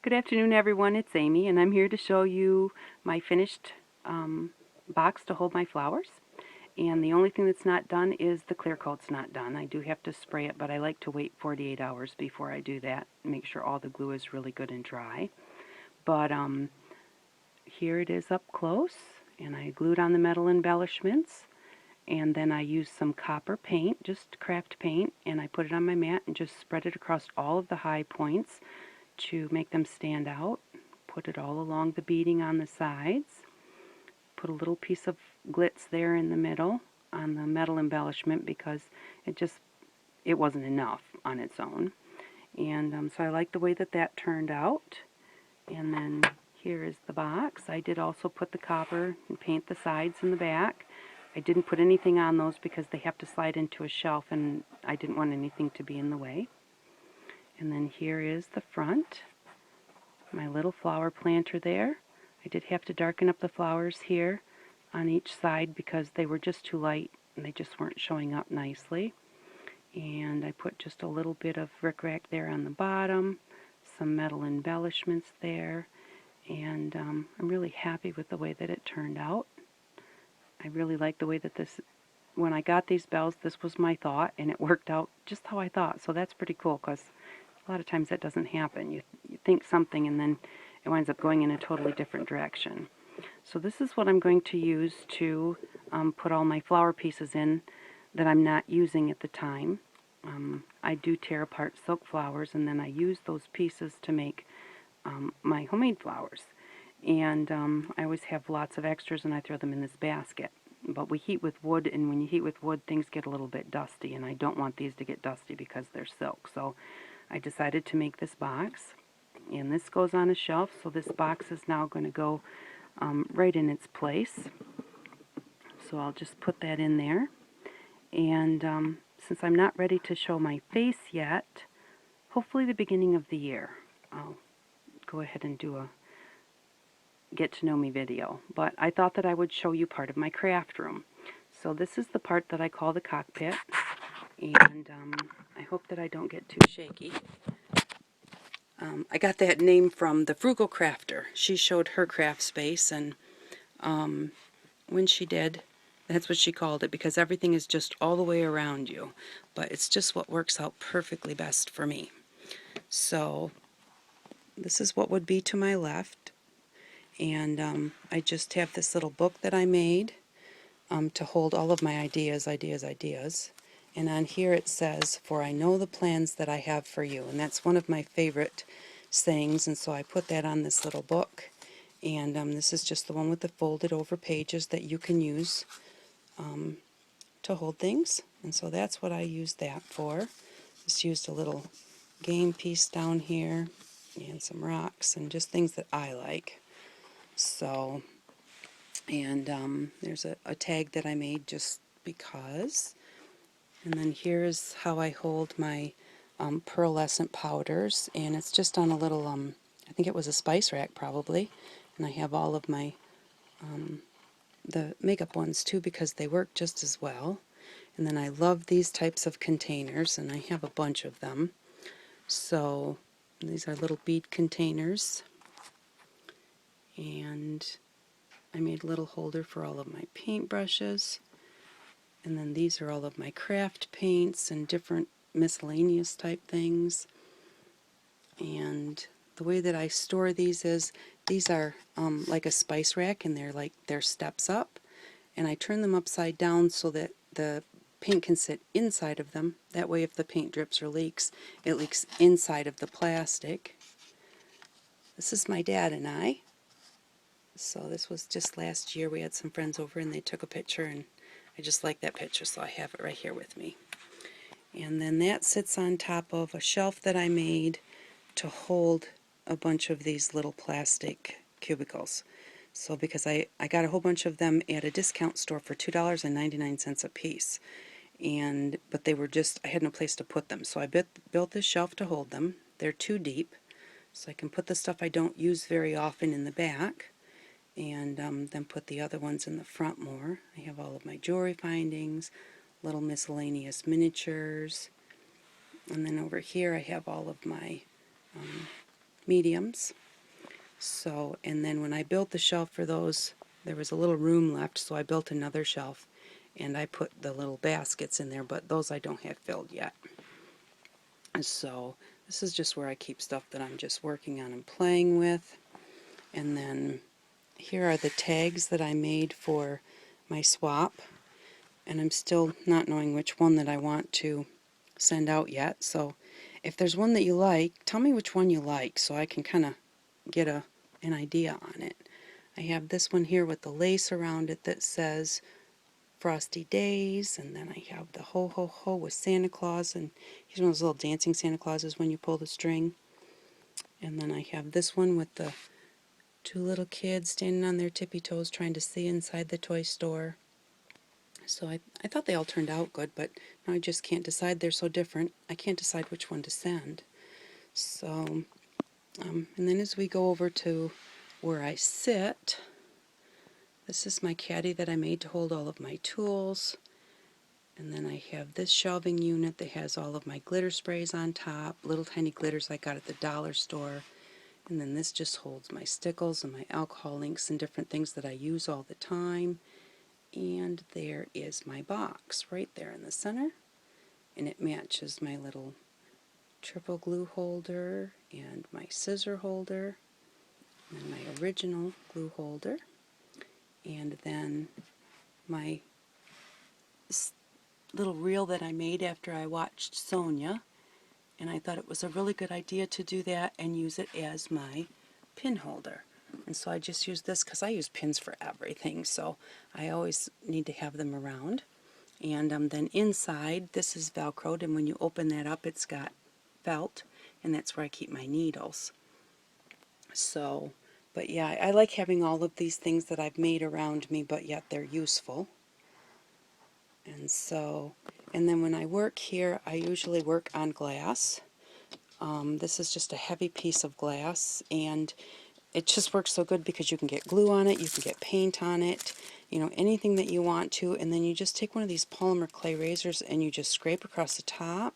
Good afternoon, everyone. It's Amy, and I'm here to show you my finished box to hold my flowers. And the only thing that's not done is the clear coat's not done. I do have to spray it, but I like to wait 48 hours before I do that. Make sure all the glue is really good and dry. But here it is up close, and I glued on the metal embellishments. And then I used some copper paint, just craft paint, and I put it on my mat and just spread it across all of the high points to make them stand out. Put it all along the beading on the sides. Put a little piece of glitz there in the middle on the metal embellishment because it wasn't enough on its own. And so I like the way that turned out. And then here is the box. I did also put the copper and paint the sides and the back. I didn't put anything on those because they have to slide into a shelf and I didn't want anything to be in the way. And then here is the front, my little flower planter there. I did have to darken up the flowers here on each side because they were just too light and they just weren't showing up nicely. And I put just a little bit of rickrack there on the bottom, some metal embellishments there, and I'm really happy with the way that it turned out. I really like the way that when I got these bells, this was my thought, and it worked out just how I thought, so that's pretty cool because a lot of times that doesn't happen. You think something and then it winds up going in a totally different direction. So this is what I'm going to use to put all my flower pieces in that I'm not using at the time. I do tear apart silk flowers and then I use those pieces to make my homemade flowers. And I always have lots of extras and I throw them in this basket. But we heat with wood, and when you heat with wood, things get a little bit dusty, and I don't want these to get dusty because they're silk. So I decided to make this box, and this goes on a shelf, so this box is now going to go right in its place. So I'll just put that in there. And since I'm not ready to show my face yet, hopefully the beginning of the year, I'll go ahead and do a get to know me video. But I thought that I would show you part of my craft room. So this is the part that I call the cockpit, and I hope that I don't get too shaky. I got that name from the Frugal Crafter. She showed her craft space, and when she did, that's what she called it, because everything is just all the way around you. But it's just what works out perfectly best for me. So this is what would be to my left. And I just have this little book that I made to hold all of my ideas. And on here it says, "For I know the plans that I have for you." And that's one of my favorite sayings, and so I put that on this little book. And this is just the one with the folded over pages that you can use to hold things. And so that's what I used that for. Just used a little game piece down here and some rocks and just things that I like. So, and there's a tag that I made just because. And then here's how I hold my pearlescent powders, and it's just on a little, I think it was a spice rack probably, and I have all of my, the makeup ones too because they work just as well. And then I love these types of containers, and I have a bunch of them. So these are little bead containers, and I made a little holder for all of my paintbrushes. And then these are all of my craft paints and different miscellaneous type things. And the way that I store these is, these are like a spice rack, and they're steps up. And I turn them upside down so that the paint can sit inside of them. That way if the paint drips or leaks, it leaks inside of the plastic. This is my dad and I. So this was just last year. We had some friends over and they took a picture, and I just like that picture, so I have it right here with me. And then that sits on top of a shelf that I made to hold a bunch of these little plastic cubicles. So because I got a whole bunch of them at a discount store for $2.99 a piece. But they were just, I had no place to put them. So I built this shelf to hold them. They're too deep, so I can put the stuff I don't use very often in the back, and then put the other ones in the front more. I have all of my jewelry findings, little miscellaneous miniatures, and then over here I have all of my mediums. So, and then when I built the shelf for those, there was a little room left, so I built another shelf, and I put the little baskets in there, but those I don't have filled yet. And so this is just where I keep stuff that I'm just working on and playing with. And then here are the tags that I made for my swap, and I'm still not knowing which one that I want to send out yet. So if there's one that you like, tell me which one you like so I can kind of get an idea on it. I have this one here with the lace around it that says Frosty Days, and then I have the Ho Ho Ho with Santa Claus, and he's one of those little dancing Santa Clauses when you pull the string. And then I have this one with the two little kids standing on their tippy toes trying to see inside the toy store. So I thought they all turned out good, but now I just can't decide. They're so different. I can't decide which one to send. So, and then as we go over to where I sit, this is my caddy that I made to hold all of my tools. And then I have this shelving unit that has all of my glitter sprays on top, little tiny glitters I got at the dollar store. And then this just holds my stickles and my alcohol inks and different things that I use all the time. And there is my box right there in the center. And it matches my little triple glue holder and my scissor holder and my original glue holder. And then my little reel that I made after I watched Sonia, and I thought it was a really good idea to do that and use it as my pin holder. And so I just use this because I use pins for everything, so I always need to have them around. And then inside, this is Velcroed, and when you open that up, it's got felt, and that's where I keep my needles. So, but yeah, I like having all of these things that I've made around me, but yet they're useful. And so, and then when I work here, I usually work on glass. This is just a heavy piece of glass, and it just works so good because you can get glue on it, you can get paint on it, you know, anything that you want to, and then you just take one of these polymer clay razors and you just scrape across the top,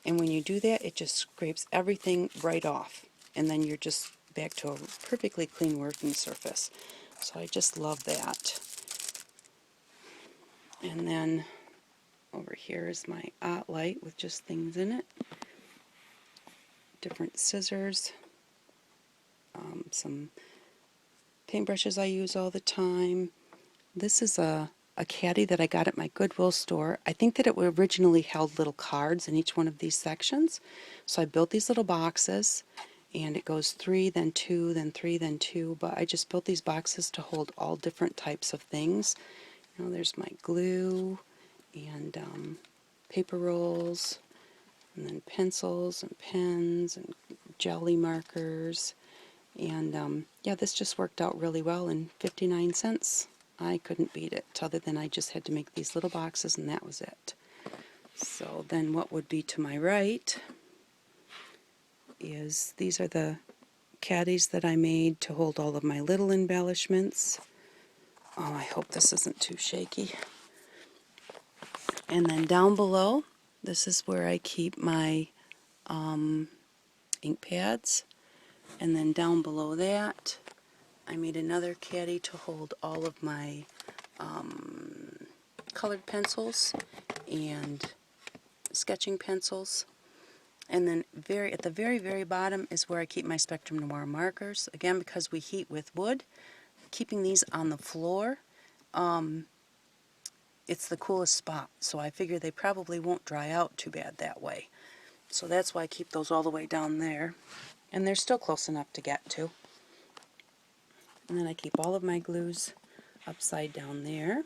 and when you do that, it just scrapes everything right off, and then you're just back to a perfectly clean working surface. So I just love that. And then over here is my light with just things in it. Different scissors. Some paintbrushes I use all the time. This is a caddy that I got at my Goodwill store. I think that it originally held little cards in each one of these sections. So I built these little boxes, and it goes 3, then 2, then 3, then 2. But I just built these boxes to hold all different types of things. You know, there's my glue and paper rolls, and then pencils and pens and jelly markers. And yeah, this just worked out really well, and 59 cents. I couldn't beat it, other than I just had to make these little boxes and that was it. So then what would be to my right is these are the caddies that I made to hold all of my little embellishments. Oh, I hope this isn't too shaky. And then down below, this is where I keep my ink pads. And then down below that, I made another caddy to hold all of my colored pencils and sketching pencils. And then at the very, very bottom is where I keep my Spectrum Noir markers. Again, because we heat with wood, keeping these on the floor, it's the coolest spot. So I figure they probably won't dry out too bad that way. So that's why I keep those all the way down there. And they're still close enough to get to. And then I keep all of my glues upside down there.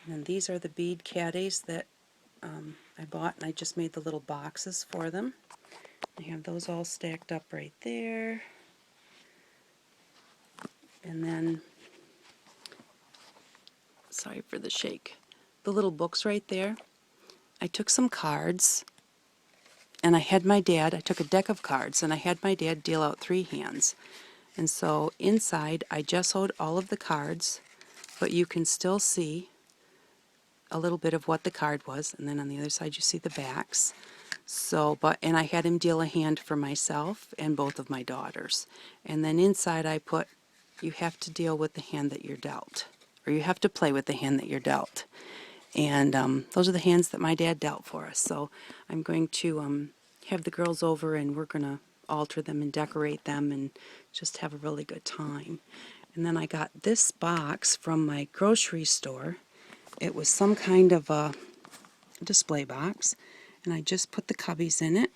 And then these are the bead caddies that I bought, and I just made the little boxes for them. I have those all stacked up right there. And then, sorry for the shake, the little books right there. I took some cards, and I took a deck of cards, and I had my dad deal out 3 hands. And so inside, I gessoed all of the cards, but you can still see a little bit of what the card was, and then on the other side you see the backs. So, and I had him deal a hand for myself and both of my daughters. And then inside I put, you have to deal with the hand that you're dealt, or you have to play with the hand that you're dealt. And those are the hands that my dad dealt for us. So I'm going to have the girls over, and we're going to alter them and decorate them and just have a really good time. And then I got this box from my grocery store. It was some kind of a display box, and I just put the cubbies in it,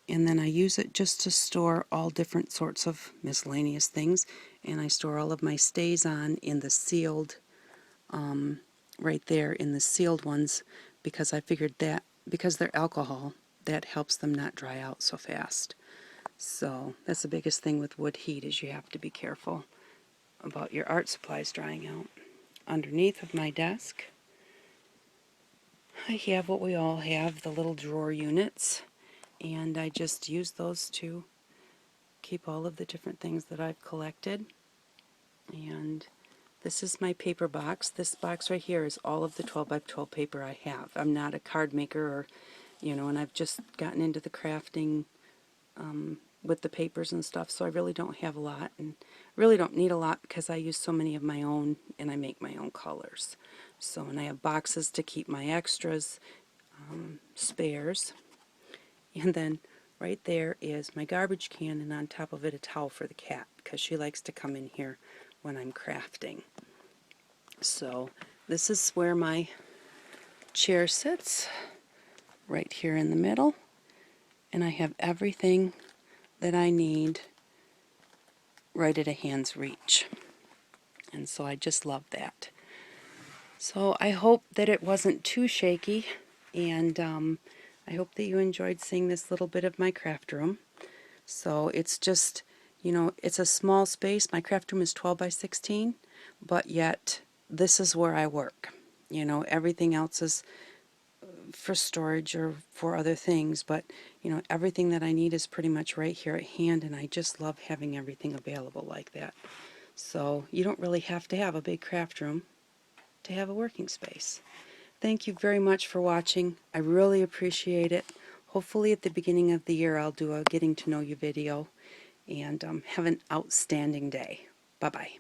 and then I use it just to store all different sorts of miscellaneous things, and I store all of my stays on in the sealed, right there in the sealed ones, because I figured that because they're alcohol, that helps them not dry out so fast. So that's the biggest thing with wood heat, is you have to be careful about your art supplies drying out. Underneath of my desk, I have what we all have, the little drawer units, and I just use those to keep all of the different things that I've collected. And this is my paper box. This box right here is all of the 12 by 12 paper I have. I'm not a card maker, or, and I've just gotten into the crafting with the papers and stuff, so I really don't have a lot, and really don't need a lot because I use so many of my own, and I make my own colors. So, and I have boxes to keep my extras, spares, and then right there is my garbage can, and on top of it a towel for the cat, because she likes to come in here when I'm crafting. So this is where my chair sits, right here in the middle, and I have everything that I need right at a hand's reach. And so I just love that. So I hope that it wasn't too shaky, and I hope that you enjoyed seeing this little bit of my craft room. So it's just, it's a small space. My craft room is 12 by 16, but yet this is where I work. Everything else is for storage or for other things, but everything that I need is pretty much right here at hand, and I just love having everything available like that. So you don't really have to have a big craft room to have a working space. Thank you very much for watching. I really appreciate it. Hopefully at the beginning of the year I'll do a getting to know you video, and have an outstanding day. Bye-bye.